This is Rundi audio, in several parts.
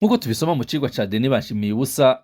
Nkuko tubisoma mu cigwa ca Denis Banshimiye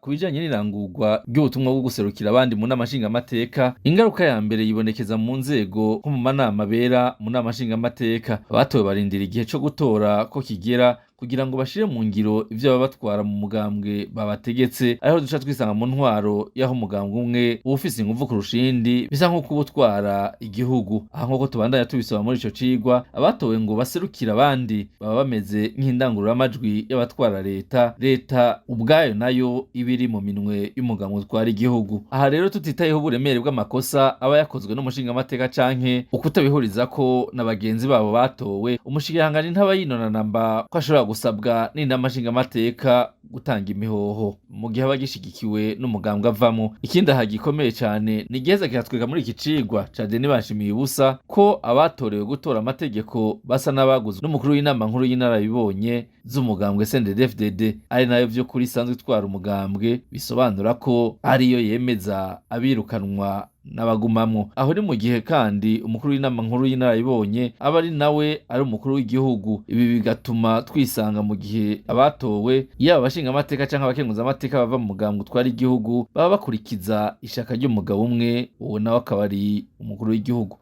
kubijanye n'irangurwa ry'ubutumwa bwo guserukira abandi mu nama nshingamateka, ingaruka ya mbere yibonekeza mu nzego nko mu manama abera mu nama nshingamateka. Abatowe barindira igihe co gutora ko kigera kugira ngo bashire mu ngiro ivyo baba batwara mu mugambwe babategetse, ariho duca twisanga mu ntwaro y'aho umugambwe umwe uba ufise inguvu kurusha iyindi, bisa nk'uko uba utwara igihugu. Aha nk'uko tubandanya tubisoma muri ico cigwa, abatowe ngo baserukire abandi baba bameze nk'indangururamajwi y'abatwara leta ubwayo nayo iba iri mu minwe y'umugambwe utwara igihugu. Aha rero tutitayeho uburemere bw'amakosa aba yakozwe n'umushingamateka canke ukutabihurizako na bagenzi babo batowe, umushikiranganji ntaba yinonana mba ko ashobora gusabwa n'inama nshingamateka gutanga imihoho mu gihe aba gishigikiwe n'umugambwe avamwo. Ikindi aha gikomeye cane ni igiheza kiratwega muri iki cigwa ca Denis Banshimiye ko abatorewe gutora amategeko basa n'abaguzwe n'umukuru w'inama nkuru y'inararibonye z'umugambwe CNDD-FDD, ari nayo vy'ukuri isanzwe itwara umugambwe, bisobanura ko ariyo yemeza abirukanwa n'abagumamwo. Aho ni mu gihe kandi umukuru w'inama nkuru y'inararibonye aba ari nawe ari umukuru w'igihugu. Ibi bigatuma twisanga mu gihe abatowe, yaba abashingamateka canke abakenguzamateka bava mu mugambwe utwara igihugu, baba bakurikiza ishaka ry'umugabo umwe, uwo nawe akaba ari umukuru w'igihugu.